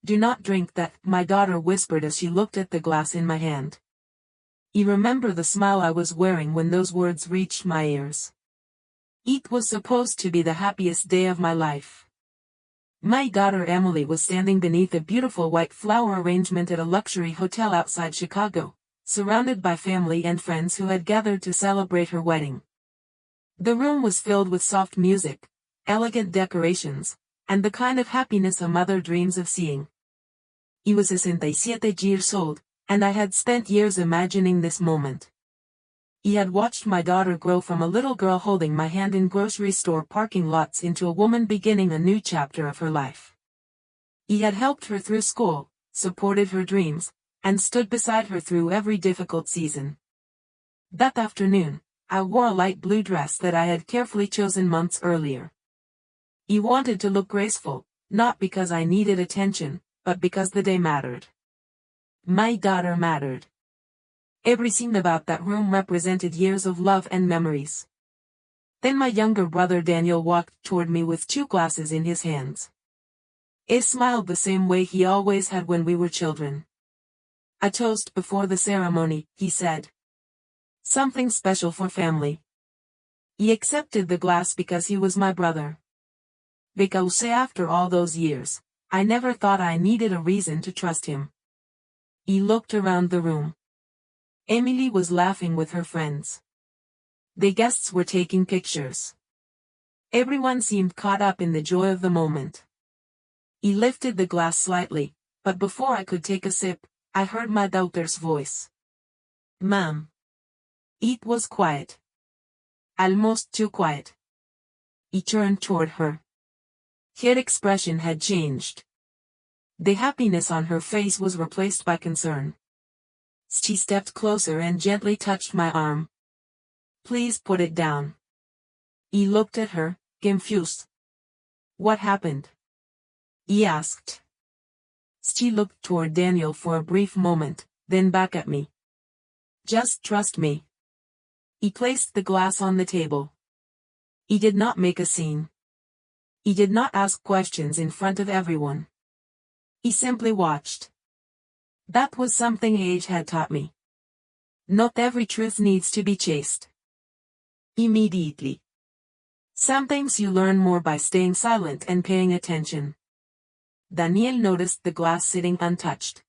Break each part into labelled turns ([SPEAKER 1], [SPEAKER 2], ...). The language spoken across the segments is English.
[SPEAKER 1] "Do not drink that," my daughter whispered as she looked at the glass in my hand. I remember the smile I was wearing when those words reached my ears. It was supposed to be the happiest day of my life. My daughter Emily was standing beneath a beautiful white flower arrangement at a luxury hotel outside Chicago, surrounded by family and friends who had gathered to celebrate her wedding. The room was filled with soft music, elegant decorations, and the kind of happiness a mother dreams of seeing. I was 67 years old, and I had spent years imagining this moment. I had watched my daughter grow from a little girl holding my hand in grocery store parking lots into a woman beginning a new chapter of her life. I had helped her through school, supported her dreams, and stood beside her through every difficult season. That afternoon, I wore a light blue dress that I had carefully chosen months earlier. I wanted to look graceful, not because I needed attention, but because the day mattered. My daughter mattered. Everything about that room represented years of love and memories. Then my younger brother Daniel walked toward me with 2 glasses in his hands. He smiled the same way he always had when we were children. "A toast before the ceremony," he said. "Something special for family." He accepted the glass because he was my brother. Because after all those years, I never thought I needed a reason to trust him. He looked around the room. Emily was laughing with her friends. The guests were taking pictures. Everyone seemed caught up in the joy of the moment. He lifted the glass slightly, but before I could take a sip, I heard my daughter's voice. "Ma'am." It was quiet. Almost too quiet. He turned toward her. Her expression had changed. The happiness on her face was replaced by concern. She stepped closer and gently touched my arm. "Please put it down." He looked at her, confused. "What happened?" he asked. She looked toward Daniel for a brief moment, then back at me. "Just trust me." He placed the glass on the table. He did not make a scene. He did not ask questions in front of everyone. He simply watched. That was something age had taught me. Not every truth needs to be chased immediately. Sometimes you learn more by staying silent and paying attention. Daniel noticed the glass sitting untouched.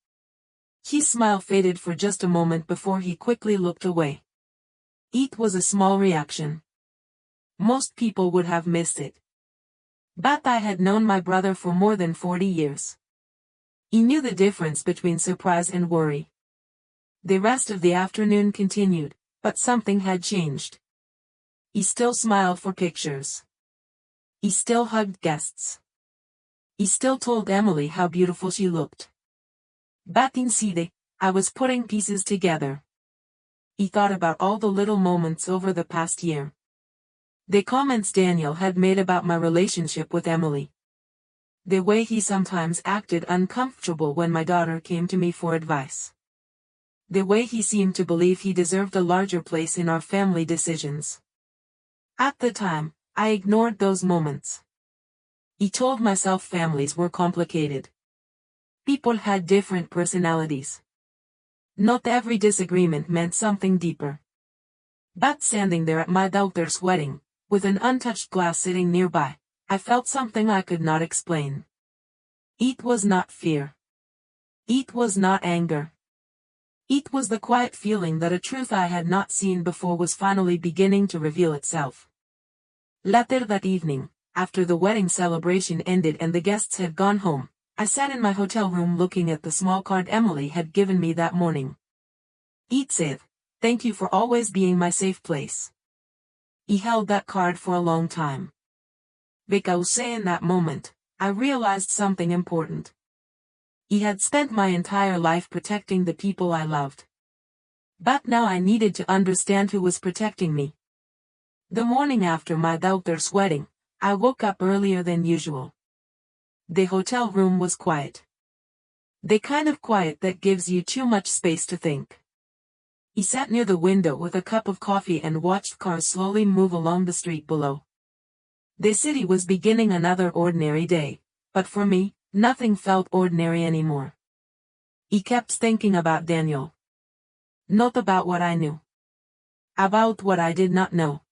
[SPEAKER 1] His smile faded for just a moment before he quickly looked away. It was a small reaction. Most people would have missed it. But I had known my brother for more than 40 years. He knew the difference between surprise and worry. The rest of the afternoon continued, but something had changed. He still smiled for pictures. He still hugged guests. He still told Emily how beautiful she looked. But inside, I was putting pieces together. He thought about all the little moments over the past year. The comments Daniel had made about my relationship with Emily. The way he sometimes acted uncomfortable when my daughter came to me for advice. The way he seemed to believe he deserved a larger place in our family decisions. At the time, I ignored those moments. I told myself families were complicated. People had different personalities. Not every disagreement meant something deeper. But standing there at my daughter's wedding, with an untouched glass sitting nearby, I felt something I could not explain. It was not fear. It was not anger. It was the quiet feeling that a truth I had not seen before was finally beginning to reveal itself. Later that evening, after the wedding celebration ended and the guests had gone home, I sat in my hotel room looking at the small card Emily had given me that morning. It said, "Thank you for always being my safe place." He held that card for a long time. Because in that moment, I realized something important. He had spent my entire life protecting the people I loved. But now I needed to understand who was protecting me. The morning after my daughter's wedding, I woke up earlier than usual. The hotel room was quiet. The kind of quiet that gives you too much space to think. He sat near the window with a cup of coffee and watched cars slowly move along the street below. The city was beginning another ordinary day, but for me, Nothing felt ordinary anymore. I kept thinking about Daniel. Not about what I knew. About what I did not know.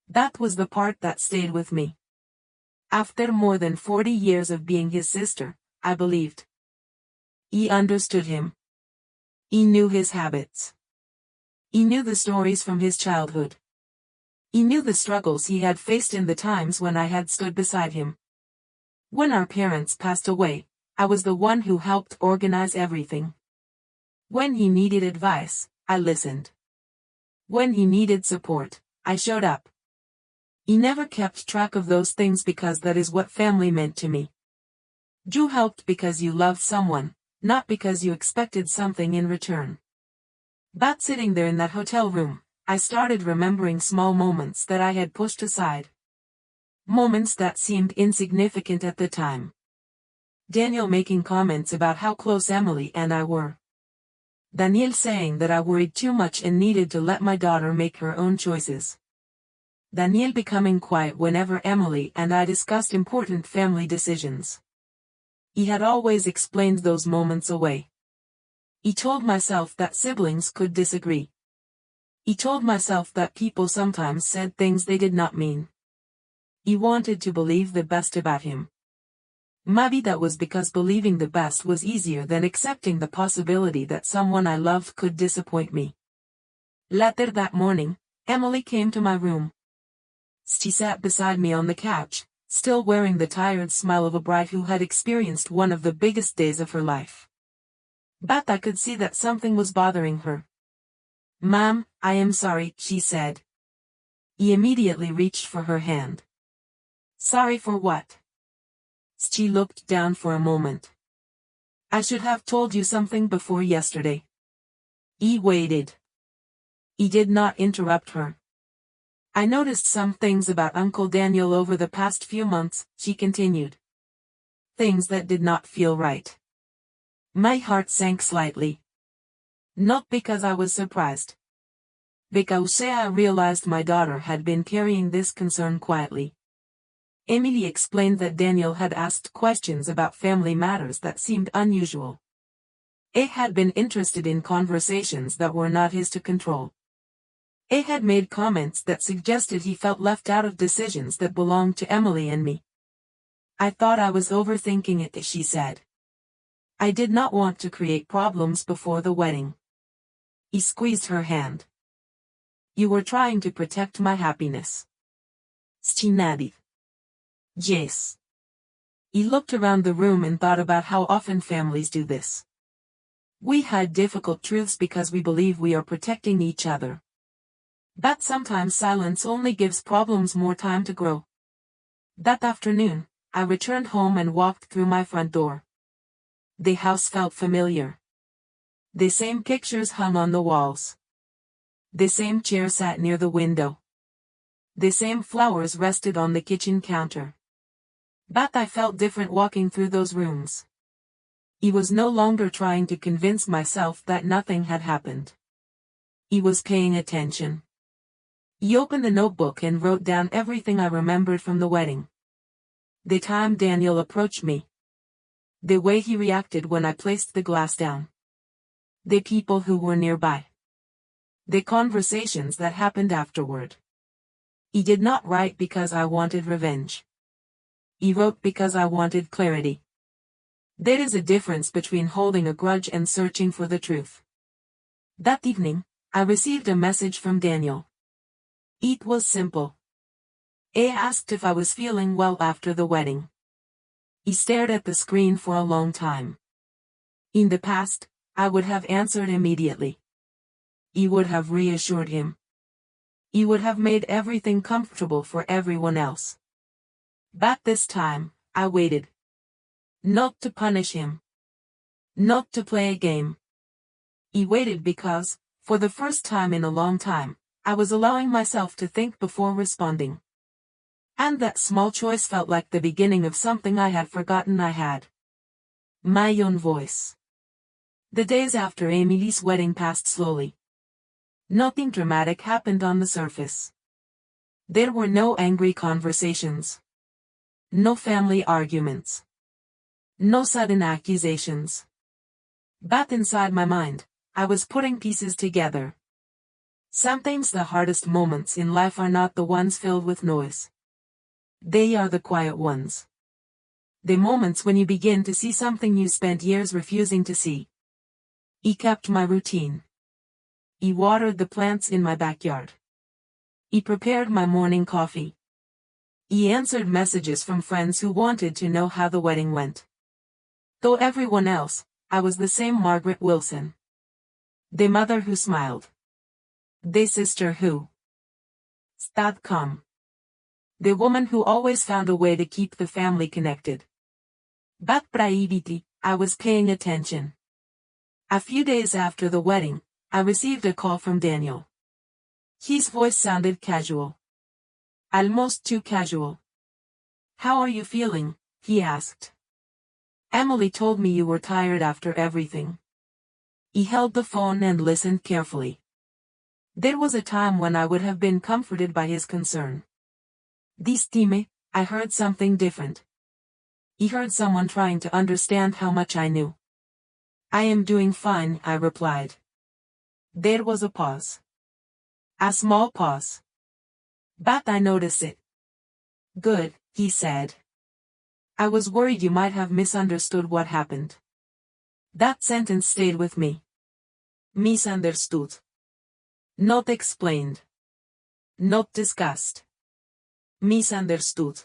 [SPEAKER 1] That was the part that stayed with me. After more than 40 years of being his sister, I believed. I understood him. I knew his habits. I knew the stories from his childhood. I knew the struggles he had faced in the times when I had stood beside him. When our parents passed away, I was the one who helped organize everything. When he needed advice, I listened. When he needed support, I showed up. He never kept track of those things because that is what family meant to me. You helped because you loved someone, not because you expected something in return. But sitting there in that hotel room, I started remembering small moments that I had pushed aside. Moments that seemed insignificant at the time. Daniel making comments about how close Emily and I were. Daniel saying that I worried too much and needed to let my daughter make her own choices. Daniel becoming quiet whenever Emily and I discussed important family decisions. He had always explained those moments away. He told myself that siblings could disagree. He told myself that people sometimes said things they did not mean. He wanted to believe the best about him. Maybe that was because believing the best was easier than accepting the possibility that someone I loved could disappoint me. Later that morning, Emily came to my room. She sat beside me on the couch, still wearing the tired smile of a bride who had experienced one of the biggest days of her life. But I could see that something was bothering her. "Ma'am, I am sorry," she said. He immediately reached for her hand. "Sorry for what?" She looked down for a moment. "I should have told you something before yesterday." He waited. He did not interrupt her. "I noticed some things about Uncle Daniel over the past few months," she continued. "Things that did not feel right." My heart sank slightly. Not because I was surprised. Because I realized my daughter had been carrying this concern quietly. Emily explained that Daniel had asked questions about family matters that seemed unusual. He had been interested in conversations that were not his to control. He had made comments that suggested he felt left out of decisions that belonged to Emily and me. "I thought I was overthinking it," she said. "I did not want to create problems before the wedding." He squeezed her hand. "You were trying to protect my happiness." She nodded. "Yes." He looked around the room and thought about how often families do this. We hide difficult truths because we believe we are protecting each other. But sometimes silence only gives problems more time to grow. That afternoon, I returned home and walked through my front door. The house felt familiar. The same pictures hung on the walls. The same chair sat near the window. The same flowers rested on the kitchen counter. But I felt different walking through those rooms. I was no longer trying to convince myself that nothing had happened. I was paying attention. I opened the notebook and wrote down everything I remembered from the wedding. The time Daniel approached me. The way he reacted when I placed the glass down. The people who were nearby. The conversations that happened afterward. He did not write because I wanted revenge. He wrote because I wanted clarity. There is a difference between holding a grudge and searching for the truth. That evening, I received a message from Daniel. It was simple. He asked if I was feeling well after the wedding. He stared at the screen for a long time. In the past, I would have answered immediately. He would have reassured him. He would have made everything comfortable for everyone else. But this time, I waited. Not to punish him. Not to play a game. He waited because, for the first time in a long time, I was allowing myself to think before responding. And that small choice felt like the beginning of something I had forgotten I had. My own voice. The days after Emily's wedding passed slowly. Nothing dramatic happened on the surface. There were no angry conversations. No family arguments. No sudden accusations. But inside my mind, I was putting pieces together. Sometimes the hardest moments in life are not the ones filled with noise. They are the quiet ones. The moments when you begin to see something you spent years refusing to see. I kept my routine. I watered the plants in my backyard. I prepared my morning coffee. I answered messages from friends who wanted to know how the wedding went. Though everyone else, I was the same Margaret Wilson. The mother who smiled. The sister who stayed calm. The woman who always found a way to keep the family connected. But privately, I was paying attention. A few days after the wedding, I received a call from Daniel. His voice sounded casual. Almost too casual. "How are you feeling?" he asked. "Emily told me you were tired after everything." He held the phone and listened carefully. There was a time when I would have been comforted by his concern. This time, I heard something different. He heard someone trying to understand how much I knew. "I am doing fine," I replied. There was a pause. A small pause. But I noticed it. "Good," he said. "I was worried you might have misunderstood what happened." That sentence stayed with me. Misunderstood. Not explained. Not discussed. Misunderstood.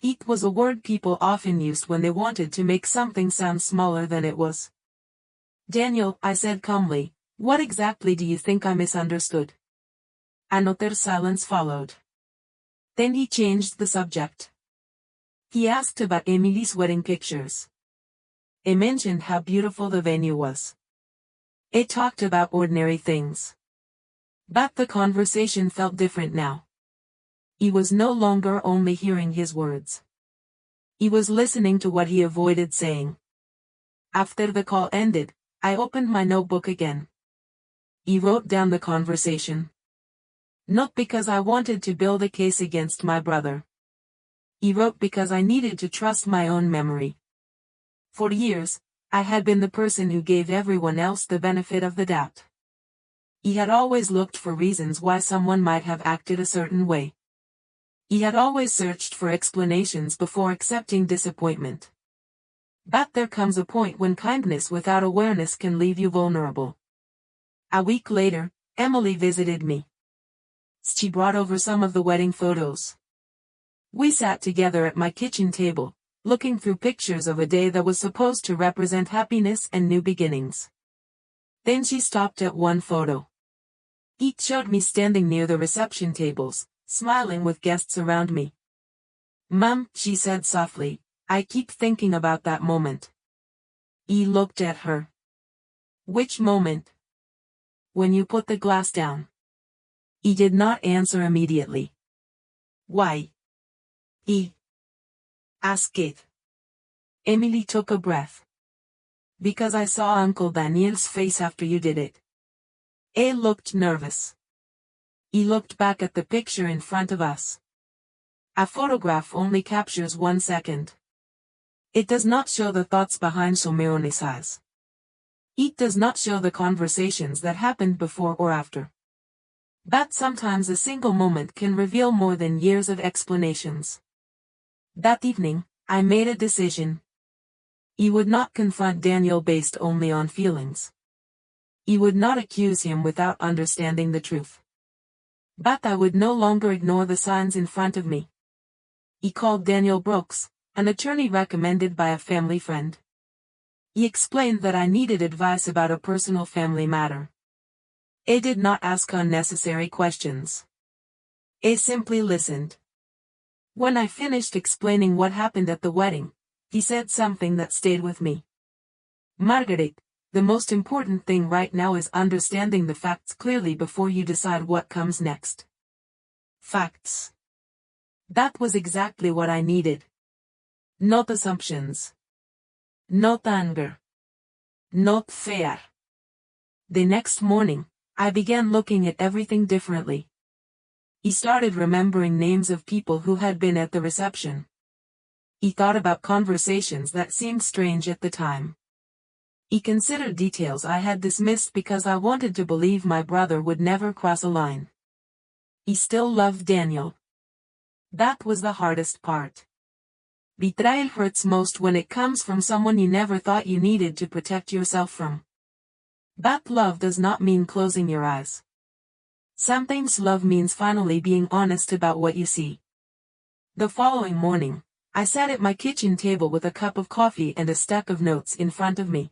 [SPEAKER 1] It was a word people often used when they wanted to make something sound smaller than it was. "Daniel," I said calmly, "what exactly do you think I misunderstood?" Another silence followed. Then he changed the subject. He asked about Emily's wedding pictures. He mentioned how beautiful the venue was. He talked about ordinary things. But the conversation felt different now. He was no longer only hearing his words. He was listening to what he avoided saying. After the call ended, I opened my notebook again. He wrote down the conversation. Not because I wanted to build a case against my brother. He wrote because I needed to trust my own memory. For years, I had been the person who gave everyone else the benefit of the doubt. He had always looked for reasons why someone might have acted a certain way. He had always searched for explanations before accepting disappointment. But there comes a point when kindness without awareness can leave you vulnerable. A week later, Emily visited me. She brought over some of the wedding photos. We sat together at my kitchen table, looking through pictures of a day that was supposed to represent happiness and new beginnings. Then she stopped at one photo. It showed me standing near the reception tables, smiling with guests around me. "Mom," she said softly, "I keep thinking about that moment." He looked at her. "Which moment?" "When you put the glass down." He did not answer immediately. "Why?" he asked. Emily took a breath. "Because I saw Uncle Daniel's face after you did it." He looked nervous. He looked back at the picture in front of us. A photograph only captures 1 second. It does not show the thoughts behind Someone's eyes. It does not show the conversations that happened before or after. But sometimes a single moment can reveal more than years of explanations. That evening, I made a decision. He would not confront Daniel based only on feelings. He would not accuse him without understanding the truth. But I would no longer ignore the signs in front of me. He called Daniel Brooks, an attorney recommended by a family friend. He explained that I needed advice about a personal family matter. He did not ask unnecessary questions. He simply listened. When I finished explaining what happened at the wedding, he said something that stayed with me. "Margaret, the most important thing right now is understanding the facts clearly before you decide what comes next." Facts. That was exactly what I needed. Not assumptions. Not anger. Not fear. The next morning, I began looking at everything differently. He started remembering names of people who had been at the reception. He thought about conversations that seemed strange at the time. He considered details I had dismissed because I wanted to believe my brother would never cross a line. He still loved Daniel. That was the hardest part. Betrayal hurts most when it comes from someone you never thought you needed to protect yourself from. That love does not mean closing your eyes. Sometimes love means finally being honest about what you see. The following morning, I sat at my kitchen table with a cup of coffee and a stack of notes in front of me.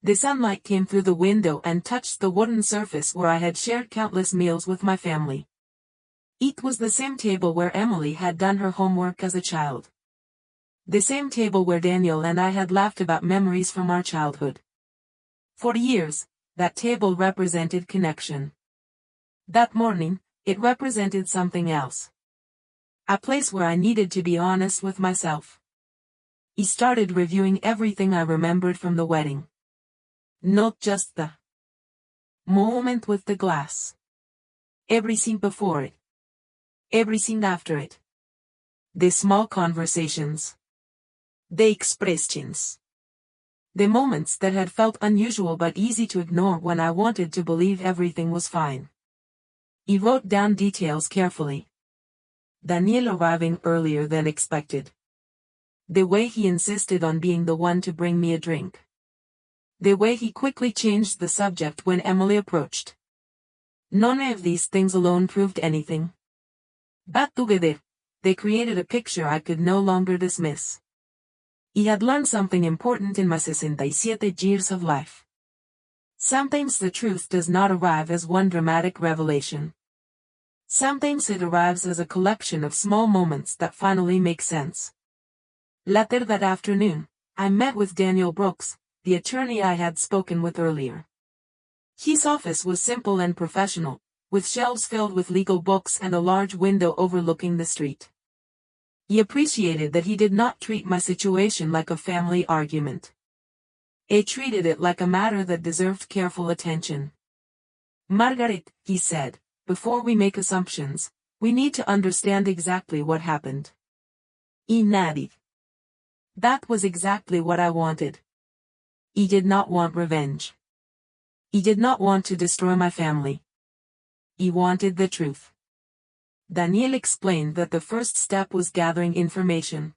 [SPEAKER 1] The sunlight came through the window and touched the wooden surface where I had shared countless meals with my family. It was the same table where Emily had done her homework as a child. The same table where Daniel and I had laughed about memories from our childhood. For years, that table represented connection. That morning, it represented something else. A place where I needed to be honest with myself. He started reviewing everything I remembered from the wedding. Not just the moment with the glass. Everything before it. Everything after it. The small conversations. The expressions. The moments that had felt unusual but easy to ignore when I wanted to believe everything was fine. He wrote down details carefully. Daniel arriving earlier than expected. The way he insisted on being the one to bring me a drink. The way he quickly changed the subject when Emily approached. None of these things alone proved anything. But together, they created a picture I could no longer dismiss. He had learned something important in my 67 years of life. Sometimes the truth does not arrive as one dramatic revelation. Sometimes it arrives as a collection of small moments that finally make sense. Later that afternoon, I met with Daniel Brooks, the attorney I had spoken with earlier. His office was simple and professional, with shelves filled with legal books and a large window overlooking the street. He appreciated that he did not treat my situation like a family argument. He treated it like a matter that deserved careful attention. Margaret, he said, before we make assumptions, we need to understand exactly what happened. He nodded. That was exactly what I wanted. He did not want revenge. He did not want to destroy my family. He wanted the truth. Daniel explained that the first step was gathering information.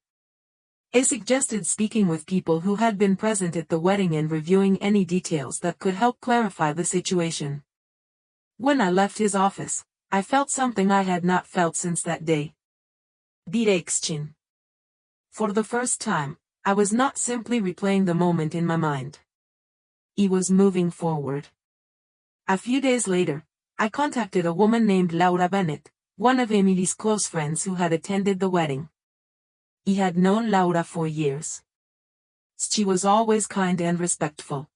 [SPEAKER 1] He suggested speaking with people who had been present at the wedding and reviewing any details that could help clarify the situation. When I left his office, I felt something I had not felt since that day. Direction. For the first time, I was not simply replaying the moment in my mind. He was moving forward. A few days later, I contacted a woman named Laura Bennett, one of Emily's close friends who had attended the wedding. He had known Laura for years. She was always kind and respectful.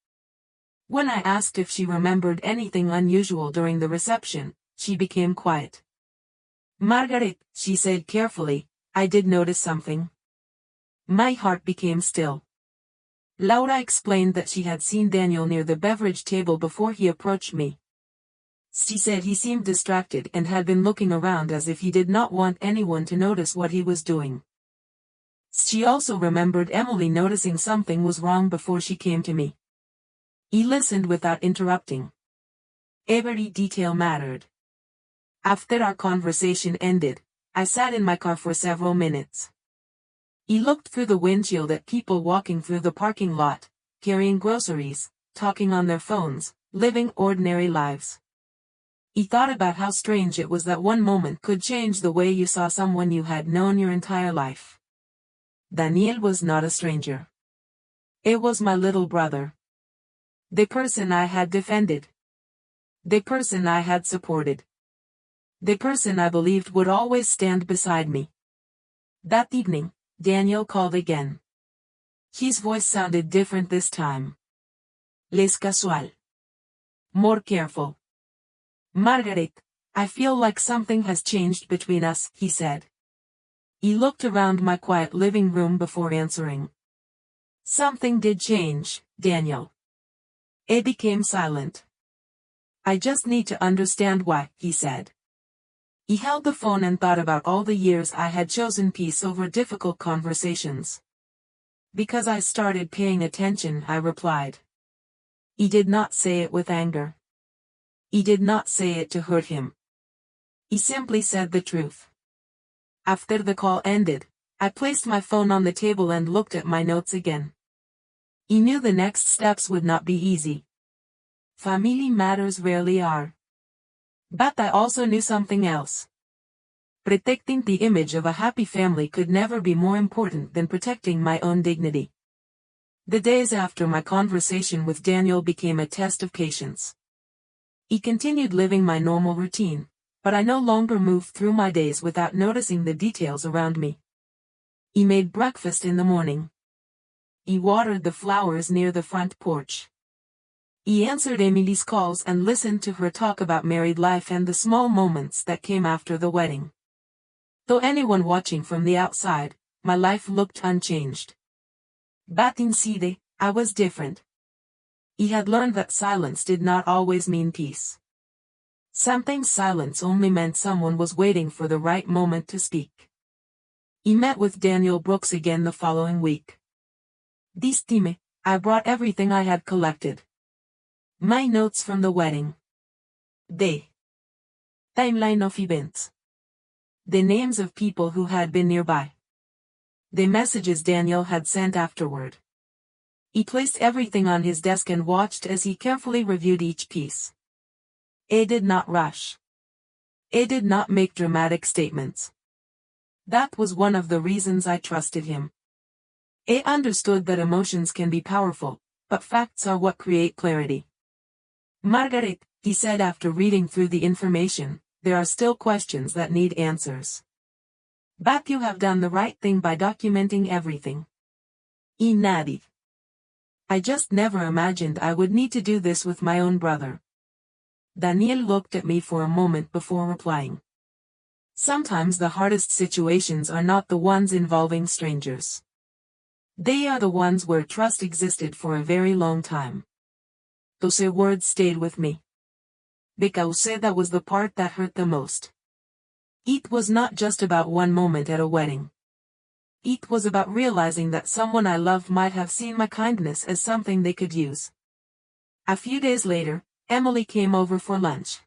[SPEAKER 1] When I asked if she remembered anything unusual during the reception, she became quiet. Margaret, she said carefully, I did notice something. My heart became still. Laura explained that she had seen Daniel near the beverage table before he approached me. She said he seemed distracted and had been looking around as if he did not want anyone to notice what he was doing. She also remembered Emily noticing something was wrong before she came to me. He listened without interrupting. Every detail mattered. After our conversation ended, I sat in my car for several minutes. He looked through the windshield at people walking through the parking lot, carrying groceries, talking on their phones, living ordinary lives. He thought about how strange it was that one moment could change the way you saw someone you had known your entire life. Daniel was not a stranger. It was my little brother. The person I had defended. The person I had supported. The person I believed would always stand beside me. That evening, Daniel called again. His voice sounded different this time. Less casual. More careful. Margaret, I feel like something has changed between us, he said. He looked around my quiet living room before answering. Something did change, Daniel. He became silent. I just need to understand why, he said. He held the phone and thought about all the years I had chosen peace over difficult conversations. Because I started paying attention, I replied. He did not say it with anger. He did not say it to hurt him. He simply said the truth. After the call ended, I placed my phone on the table and looked at my notes again. He knew the next steps would not be easy. Family matters rarely are. But I also knew something else. Protecting the image of a happy family could never be more important than protecting my own dignity. The days after my conversation with Daniel became a test of patience. He continued living my normal routine, but I no longer moved through my days without noticing the details around me. He made breakfast in the morning. He watered the flowers near the front porch. He answered Emily's calls and listened to her talk about married life and the small moments that came after the wedding. Though anyone watching from the outside, my life looked unchanged. But inside, I was different. He had learned that silence did not always mean peace. Sometimes silence only meant someone was waiting for the right moment to speak. He met with Daniel Brooks again the following week. This time, I brought everything I had collected. My notes from the wedding. The timeline of events. The names of people who had been nearby. The messages Daniel had sent afterward. He placed everything on his desk and watched as he carefully reviewed each piece. He did not rush. He did not make dramatic statements. That was one of the reasons I trusted him. He understood that emotions can be powerful, but facts are what create clarity. Margaret, he said after reading through the information, there are still questions that need answers. But you have done the right thing by documenting everything. He nodded. I just never imagined I would need to do this with my own brother. Daniel looked at me for a moment before replying. Sometimes the hardest situations are not the ones involving strangers. They are the ones where trust existed for a very long time. Those words stayed with me. Because that was the part that hurt the most. It was not just about one moment at a wedding. It was about realizing that someone I loved might have seen my kindness as something they could use. A few days later, Emily came over for lunch.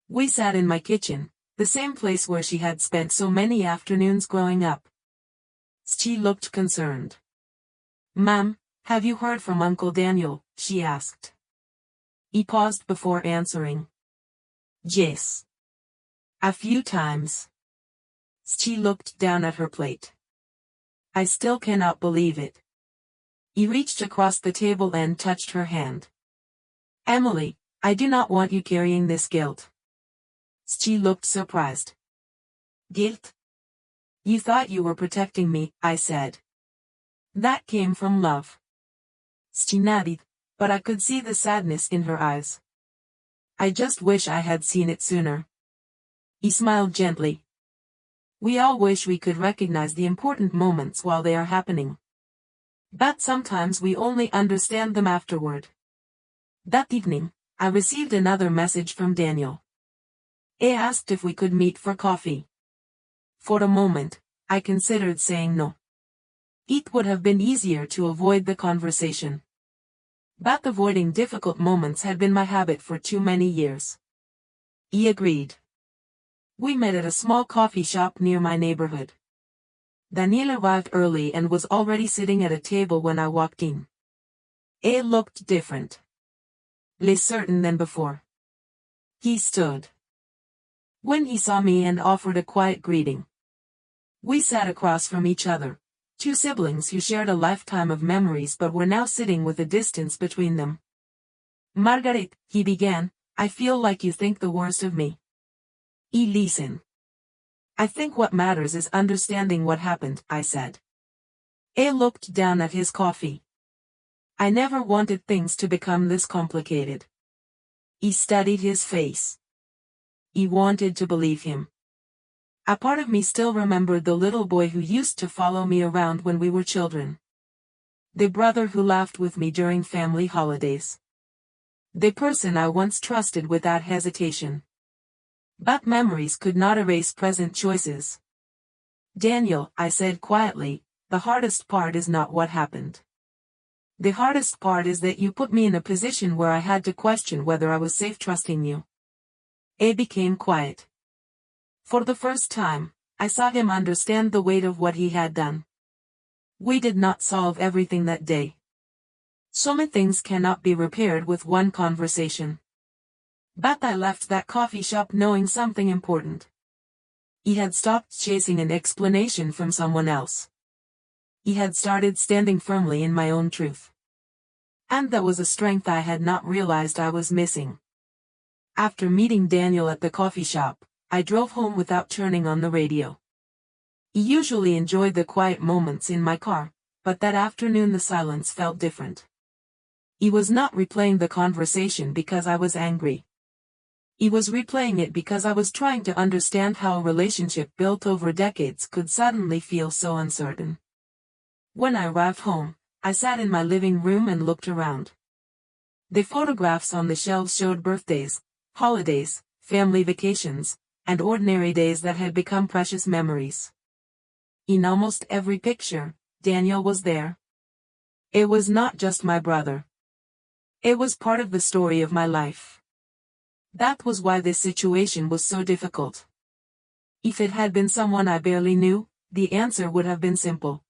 [SPEAKER 1] We sat in my kitchen, the same place where she had spent so many afternoons growing up. She looked concerned. Ma'am, have you heard from Uncle Daniel? She asked. He paused before answering. Yes. A few times. She looked down at her plate. I still cannot believe it. He reached across the table and touched her hand. Emily, I do not want you carrying this guilt. She looked surprised. Guilt? You thought you were protecting me, I said. That came from love. She nodded, but I could see the sadness in her eyes. I just wish I had seen it sooner. He smiled gently. We all wish we could recognize the important moments while they are happening. But sometimes we only understand them afterward. That evening, I received another message from Daniel. He asked if we could meet for coffee. For a moment, I considered saying no. It would have been easier to avoid the conversation. But avoiding difficult moments had been my habit for too many years. He agreed. We met at a small coffee shop near my neighborhood. Daniel arrived early and was already sitting at a table when I walked in. He looked different. Less certain than before. He stood. When he saw me and offered a quiet greeting. We sat across from each other. Two siblings who shared a lifetime of memories but were now sitting with a distance between them. Margaret, he began, I feel like you think the worst of me. Listen. I think what matters is understanding what happened, I said. He looked down at his coffee. I never wanted things to become this complicated. He studied his face. He wanted to believe him. A part of me still remembered the little boy who used to follow me around when we were children. The brother who laughed with me during family holidays. The person I once trusted without hesitation. But memories could not erase present choices. Daniel, I said quietly, the hardest part is not what happened. The hardest part is that you put me in a position where I had to question whether I was safe trusting you. He became quiet. For the first time, I saw him understand the weight of what he had done. We did not solve everything that day. So many things cannot be repaired with one conversation. But I left that coffee shop knowing something important. He had stopped chasing an explanation from someone else. He had started standing firmly in my own truth. And that was a strength I had not realized I was missing. After meeting Daniel at the coffee shop, I drove home without turning on the radio. He usually enjoyed the quiet moments in my car, but that afternoon the silence felt different. He was not replaying the conversation because I was angry. He was replaying it because I was trying to understand how a relationship built over decades could suddenly feel so uncertain. When I arrived home, I sat in my living room and looked around. The photographs on the shelves showed birthdays, holidays, family vacations, and ordinary days that had become precious memories. In almost every picture, Daniel was there. It was not just my brother. It was part of the story of my life. That was why this situation was so difficult. If it had been someone I barely knew, the answer would have been simple.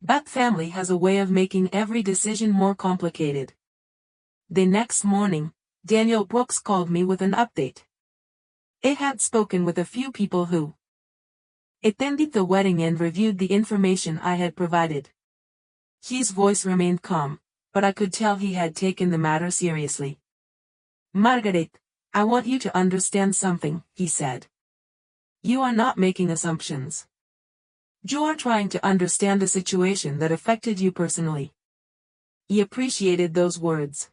[SPEAKER 1] But family has a way of making every decision more complicated. The next morning, Daniel Brooks called me with an update. He had spoken with a few people who attended the wedding and reviewed the information I had provided. His voice remained calm, but I could tell he had taken the matter seriously. Margaret, I want you to understand something, he said. You are not making assumptions. You are trying to understand a situation that affected you personally. He appreciated those words.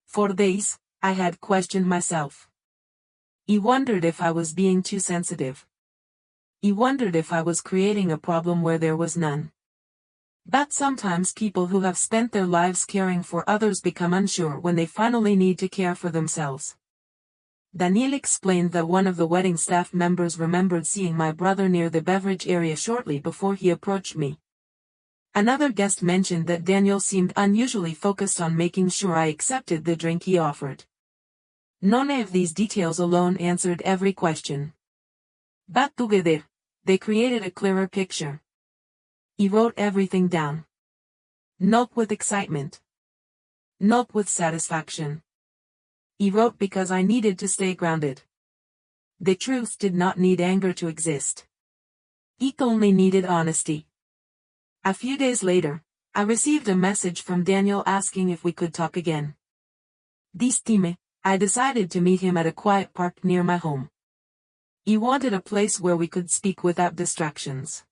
[SPEAKER 1] For days, I had questioned myself. He wondered if I was being too sensitive. He wondered if I was creating a problem where there was none. But sometimes people who have spent their lives caring for others become unsure when they finally need to care for themselves. Daniel explained that one of the wedding staff members remembered seeing my brother near the beverage area shortly before he approached me. Another guest mentioned that Daniel seemed unusually focused on making sure I accepted the drink he offered. None of these details alone answered every question. But together, they created a clearer picture. He wrote everything down. Not with excitement. Not with satisfaction. He wrote because I needed to stay grounded. The truth did not need anger to exist. It only needed honesty. A few days later, I received a message from Daniel asking if we could talk again. This time, I decided to meet him at a quiet park near my home. He wanted a place where we could speak without distractions.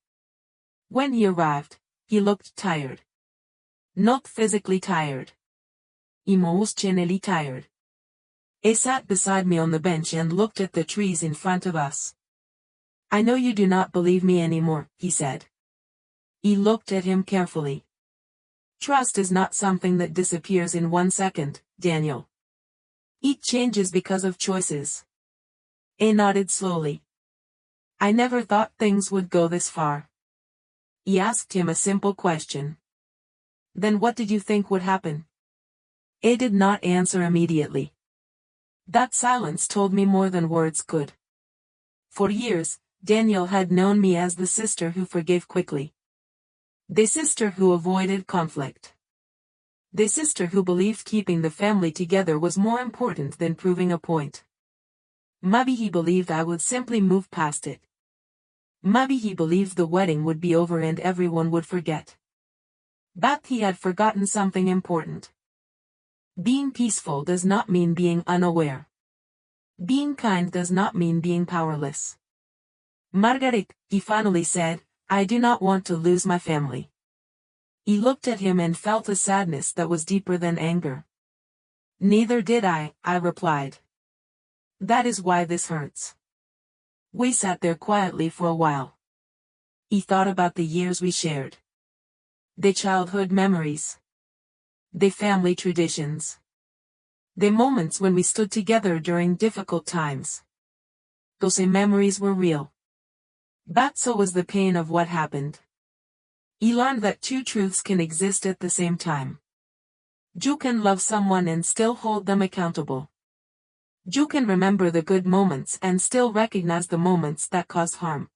[SPEAKER 1] When he arrived, he looked tired. Not physically tired. Emotionally tired. He sat beside me on the bench and looked at the trees in front of us. I know you do not believe me anymore, he said. He looked at him carefully. Trust is not something that disappears in 1 second, Daniel. It changes because of choices. He nodded slowly. I never thought things would go this far. He asked him a simple question. Then what did you think would happen? He did not answer immediately. That silence told me more than words could. For years, Daniel had known me as the sister who forgave quickly. The sister who avoided conflict. The sister who believed keeping the family together was more important than proving a point. Maybe he believed I would simply move past it. Maybe he believed the wedding would be over and everyone would forget. But he had forgotten something important. Being peaceful does not mean being unaware. Being kind does not mean being powerless. Margaret, he finally said, I do not want to lose my family. He looked at him and felt a sadness that was deeper than anger. Neither did I replied. That is why this hurts. We sat there quietly for a while. He thought about the years we shared. The childhood memories. The family traditions. The moments when we stood together during difficult times. those memories were real. But so was the pain of what happened. He learned that two truths can exist at the same time. You can love someone and still hold them accountable. You can remember the good moments and still recognize the moments that caused harm.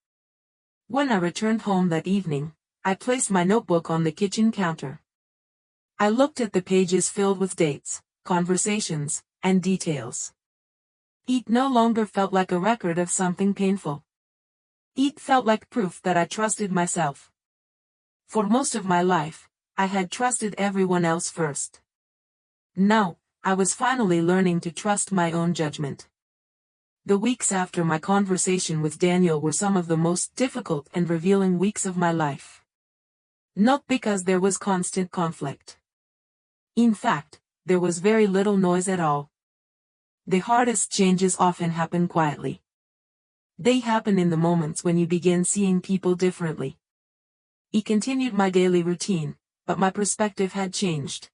[SPEAKER 1] When I returned home that evening, I placed my notebook on the kitchen counter. I looked at the pages filled with dates, conversations, and details. It no longer felt like a record of something painful. It felt like proof that I trusted myself. For most of my life, I had trusted everyone else first. Now, I was finally learning to trust my own judgment. The weeks after my conversation with Daniel were some of the most difficult and revealing weeks of my life. Not because there was constant conflict. In fact, there was very little noise at all. The hardest changes often happen quietly. They happen in the moments when you begin seeing people differently. I continued my daily routine, but my perspective had changed.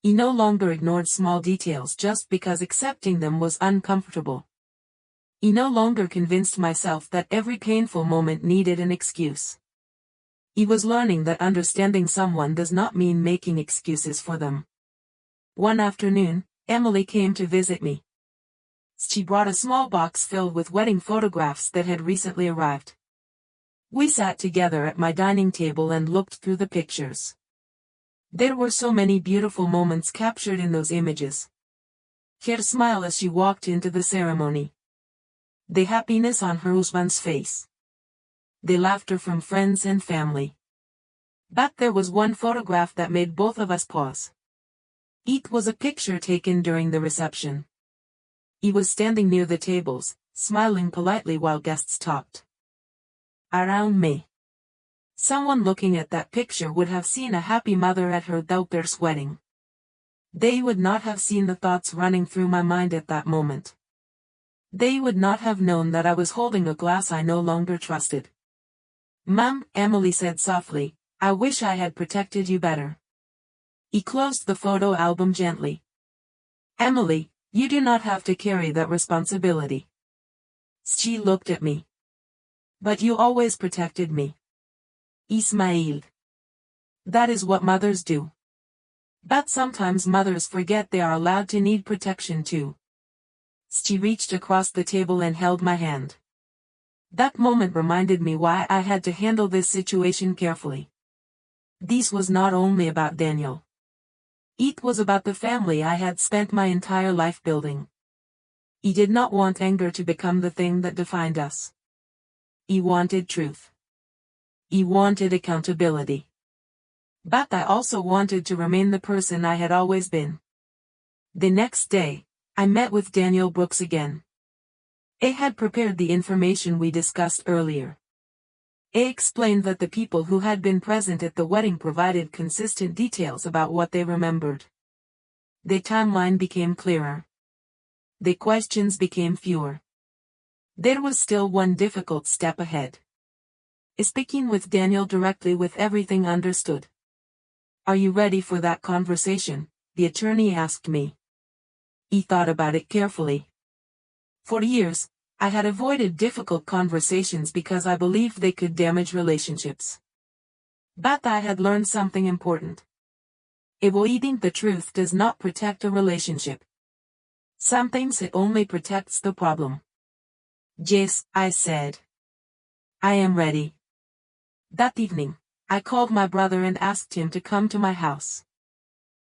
[SPEAKER 1] I no longer ignored small details just because accepting them was uncomfortable. I no longer convinced myself that every painful moment needed an excuse. I was learning that understanding someone does not mean making excuses for them. One afternoon, Emily came to visit me. She brought a small box filled with wedding photographs that had recently arrived. We sat together at my dining table and looked through the pictures. There were so many beautiful moments captured in those images. Her smile as she walked into the ceremony. The happiness on her husband's face. The laughter from friends and family. But there was one photograph that made both of us pause. It was a picture taken during the reception. He was standing near the tables, smiling politely while guests talked. Around me. Someone looking at that picture would have seen a happy mother at her daughter's wedding. They would not have seen the thoughts running through my mind at that moment. They would not have known that I was holding a glass I no longer trusted. Mom, Emily said softly, I wish I had protected you better. He closed the photo album gently. Emily, you do not have to carry that responsibility. She looked at me. But you always protected me. Ismail. That is what mothers do. But sometimes mothers forget they are allowed to need protection too. She reached across the table and held my hand. That moment reminded me why I had to handle this situation carefully. This was not only about Daniel. It was about the family I had spent my entire life building. He did not want anger to become the thing that defined us. He wanted truth. He wanted accountability. But I also wanted to remain the person I had always been. The next day, I met with Daniel Brooks again. He had prepared the information we discussed earlier. He explained that the people who had been present at the wedding provided consistent details about what they remembered. The timeline became clearer. The questions became fewer. There was still one difficult step ahead. Speaking with Daniel directly with everything understood. Are you ready for that conversation? The attorney asked me. He thought about it carefully. For years, I had avoided difficult conversations because I believed they could damage relationships. But I had learned something important. Avoiding the truth does not protect a relationship. Sometimes it only protects the problem. Yes, I said. I am ready. That evening, I called my brother and asked him to come to my house.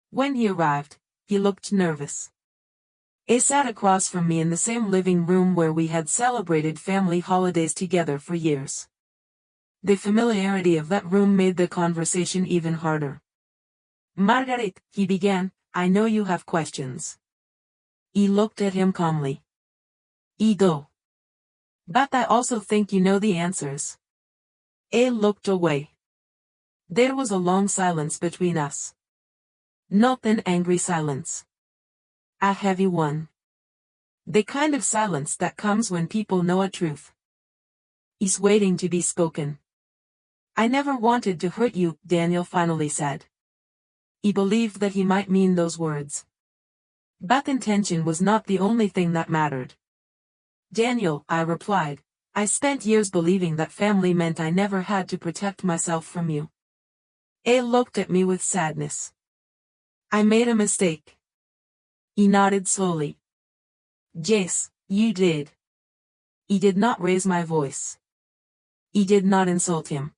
[SPEAKER 1] When he arrived, he looked nervous. He sat across from me in the same living room where we had celebrated family holidays together for years. The familiarity of that room made the conversation even harder. Margaret, he began, I know you have questions. He looked at him calmly. I do. But I also think you know the answers. He looked away. There was a long silence between us. Not an angry silence. A heavy one. The kind of silence that comes when people know a truth. Is waiting to be spoken. I never wanted to hurt you, Daniel finally said. He believed that he might mean those words. But intention was not the only thing that mattered. Daniel, I replied, I spent years believing that family meant I never had to protect myself from you. A looked at me with sadness. I made a mistake. He nodded slowly. Yes, you did. He did not raise my voice. He did not insult him.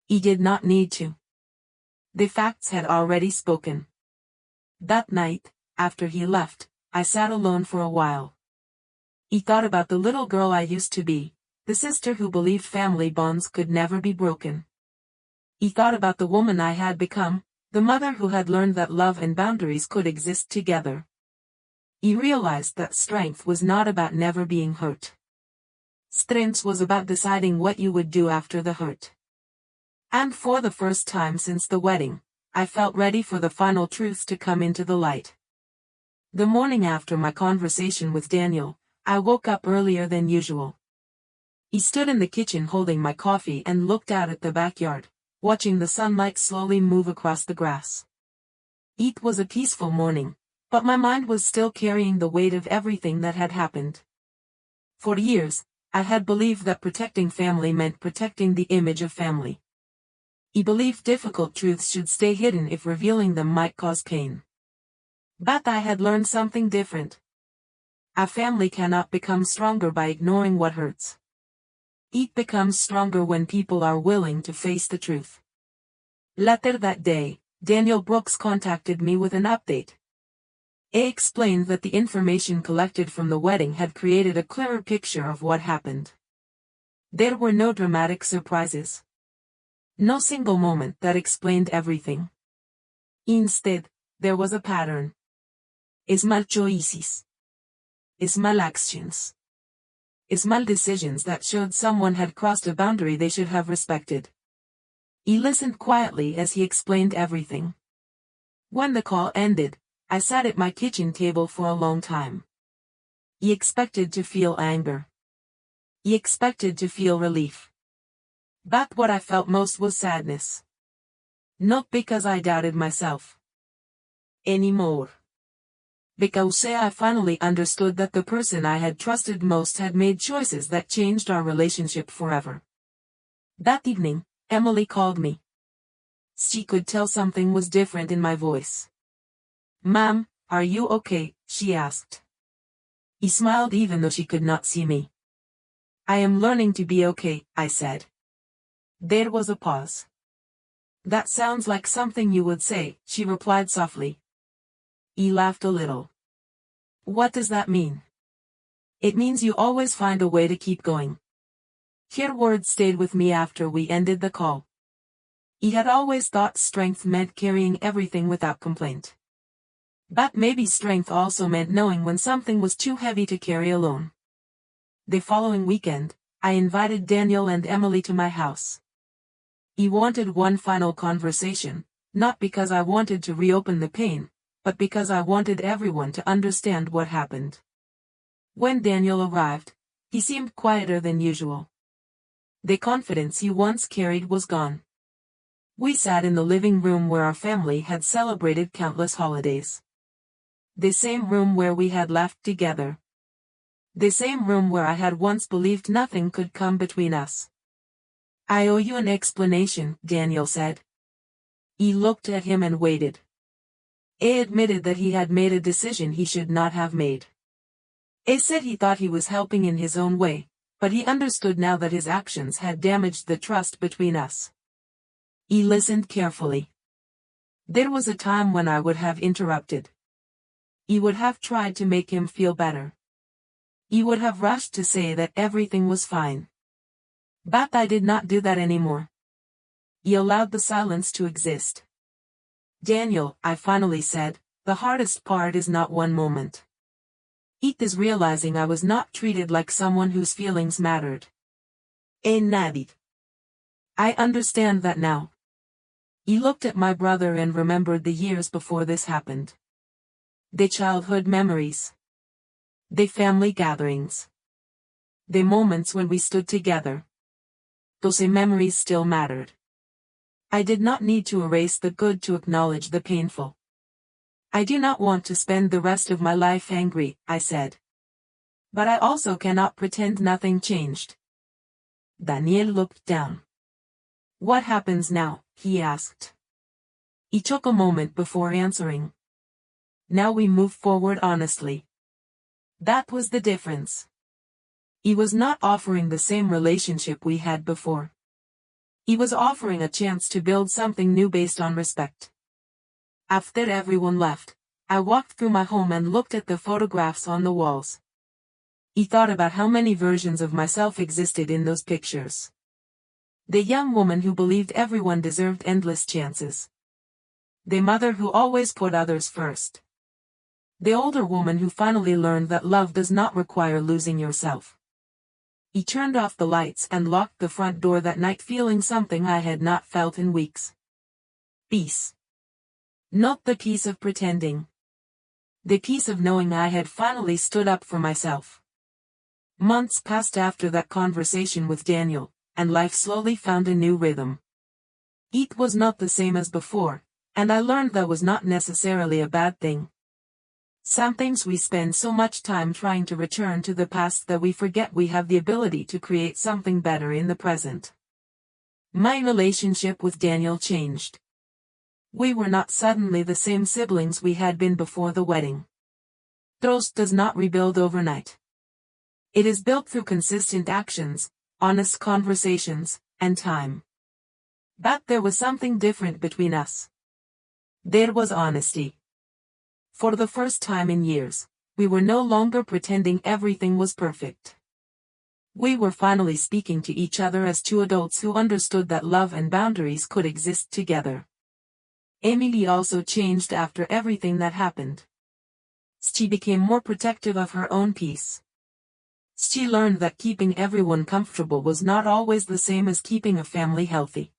[SPEAKER 1] He did not need to. The facts had already spoken. That night, after he left, I sat alone for a while. He thought about the little girl I used to be, the sister who believed family bonds could never be broken. He thought about the woman I had become, the mother who had learned that love and boundaries could exist together. He realized that strength was not about never being hurt. Strength was about deciding what you would do after the hurt. And for the first time since the wedding, I felt ready for the final truth to come into the light. The morning after my conversation with Daniel, I woke up earlier than usual. He stood in the kitchen holding my coffee and looked out at the backyard, watching the sunlight slowly move across the grass. It was a peaceful morning, but my mind was still carrying the weight of everything that had happened. For years, I had believed that protecting family meant protecting the image of family. He believed difficult truths should stay hidden if revealing them might cause pain. But I had learned something different. A family cannot become stronger by ignoring what hurts. It becomes stronger when people are willing to face the truth. Later that day, Daniel Brooks contacted me with an update. He explained that the information collected from the wedding had created a clearer picture of what happened. There were no dramatic surprises. No single moment that explained everything. Instead, there was a pattern. Small choices. Small actions. Small decisions that showed someone had crossed a boundary they should have respected. He listened quietly as he explained everything. When the call ended, I sat at my kitchen table for a long time. He expected to feel anger. He expected to feel relief. But what I felt most was sadness. Not because I doubted myself anymore. Because I finally understood that the person I had trusted most had made choices that changed our relationship forever. That evening, Emily called me. She could tell something was different in my voice. "Ma'am, are you okay?" she asked. He smiled even though she could not see me. "I am learning to be okay," I said. There was a pause. "That sounds like something you would say," she replied softly. He laughed a little. "What does that mean?" "It means you always find a way to keep going." Her words stayed with me after we ended the call. He had always thought strength meant carrying everything without complaint. But maybe strength also meant knowing when something was too heavy to carry alone. The following weekend, I invited Daniel and Emily to my house. He wanted one final conversation, not because I wanted to reopen the pain, but because I wanted everyone to understand what happened. When Daniel arrived, he seemed quieter than usual. The confidence he once carried was gone. We sat in the living room where our family had celebrated countless holidays. The same room where we had laughed together. The same room where I had once believed nothing could come between us. "I owe you an explanation," Daniel said. He looked at him and waited. He admitted that he had made a decision he should not have made. He said he thought he was helping in his own way, but he understood now that his actions had damaged the trust between us. He listened carefully. There was a time when I would have interrupted. He would have tried to make him feel better. He would have rushed to say that everything was fine. But I did not do that anymore. He allowed the silence to exist. "Daniel," I finally said, "the hardest part is not one moment. It is realizing I was not treated like someone whose feelings mattered." Nadie. "I understand that now." He looked at my brother and remembered the years before this happened. The childhood memories. The family gatherings. The moments when we stood together. Those memories still mattered. I did not need to erase the good to acknowledge the painful. "I do not want to spend the rest of my life angry," I said. But I also cannot pretend nothing changed. Daniel looked down. What happens now? He asked. He took a moment before answering. Now we move forward honestly. That was the difference. He was not offering the same relationship we had before. He was offering a chance to build something new based on respect. After everyone left, I walked through my home and looked at the photographs on the walls. He thought about how many versions of myself existed in those pictures. The young woman who believed everyone deserved endless chances. The mother who always put others first. The older woman who finally learned that love does not require losing yourself. He turned off the lights and locked the front door that night, feeling something I had not felt in weeks. Peace. Not the peace of pretending. The peace of knowing I had finally stood up for myself. Months passed after that conversation with Daniel, and life slowly found a new rhythm. It was not the same as before, and I learned that was not necessarily a bad thing. Some things we spend so much time trying to return to the past that we forget we have the ability to create something better in the present. My relationship with Daniel changed. We were not suddenly the same siblings we had been before the wedding. Trust does not rebuild overnight. It is built through consistent actions, honest conversations, and time. But there was something different between us. There was honesty. For the first time in years, we were no longer pretending everything was perfect. We were finally speaking to each other as two adults who understood that love and boundaries could exist together. Emily also changed after everything that happened. She became more protective of her own peace. She learned that keeping everyone comfortable was not always the same as keeping a family healthy.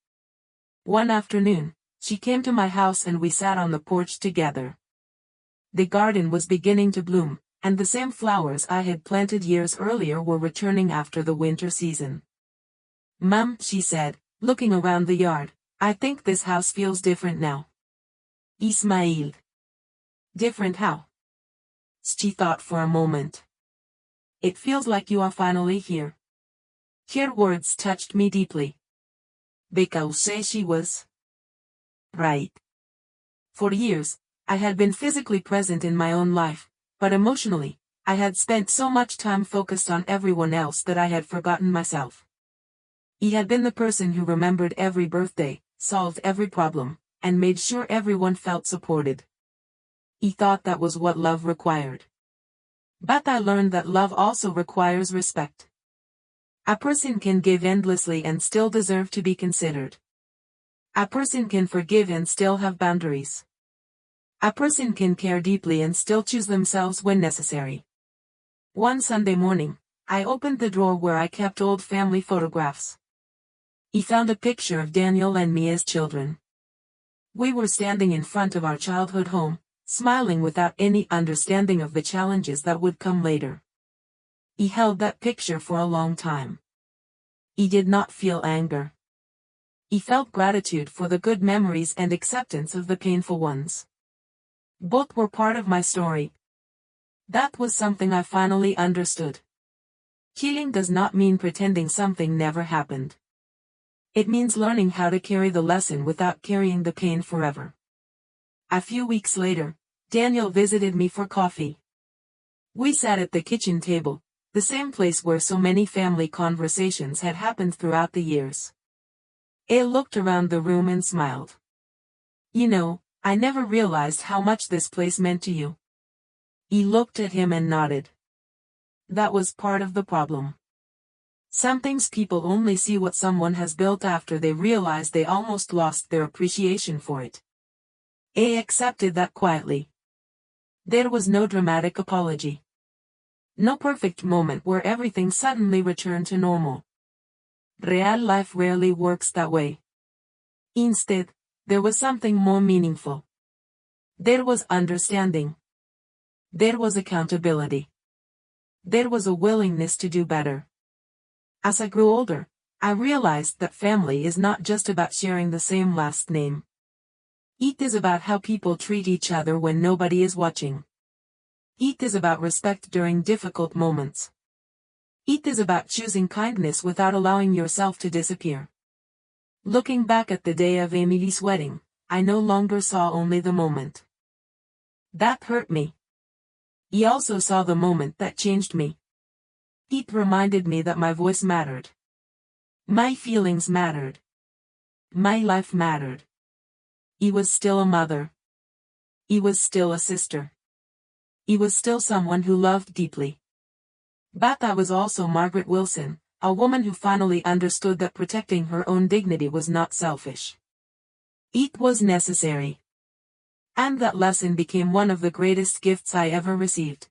[SPEAKER 1] One afternoon, she came to my house and we sat on the porch together. The garden was beginning to bloom, and the same flowers I had planted years earlier were returning after the winter season. "Mom," she said, looking around the yard, "I think this house feels different now." He smiled. "Different how?" She thought for a moment. "It feels like you are finally here." Her words touched me deeply. Because she was right. For years, I had been physically present in my own life, but emotionally, I had spent so much time focused on everyone else that I had forgotten myself. He had been the person who remembered every birthday, solved every problem, and made sure everyone felt supported. He thought that was what love required. But I learned that love also requires respect. A person can give endlessly and still deserve to be considered. A person can forgive and still have boundaries. A person can care deeply and still choose themselves when necessary. One Sunday morning, I opened the drawer where I kept old family photographs. He found a picture of Daniel and me as children. We were standing in front of our childhood home, smiling without any understanding of the challenges that would come later. He held that picture for a long time. He did not feel anger. He felt gratitude for the good memories and acceptance of the painful ones. Both were part of my story. That was something I finally understood. Healing does not mean pretending something never happened. It means learning how to carry the lesson without carrying the pain forever. A few weeks later, Daniel visited me for coffee. We sat at the kitchen table, the same place where so many family conversations had happened throughout the years. He looked around the room and smiled. "You know, I never realized how much this place meant to you." He looked at him and nodded. That was part of the problem. Some things people only see what someone has built after they realize they almost lost their appreciation for it. He accepted that quietly. There was no dramatic apology. No perfect moment where everything suddenly returned to normal. Real life rarely works that way. Instead, there was something more meaningful. There was understanding. There was accountability. There was a willingness to do better. As I grew older, I realized that family is not just about sharing the same last name. It is about how people treat each other when nobody is watching. It is about respect during difficult moments. It is about choosing kindness without allowing yourself to disappear. Looking back at the day of Emily's wedding, I no longer saw only the moment. That hurt me. He also saw the moment that changed me. It reminded me that my voice mattered. My feelings mattered. My life mattered. He was still a mother. He was still a sister. He was still someone who loved deeply. But I was also Margaret Wilson, a woman who finally understood that protecting her own dignity was not selfish. It was necessary. And that lesson became one of the greatest gifts I ever received.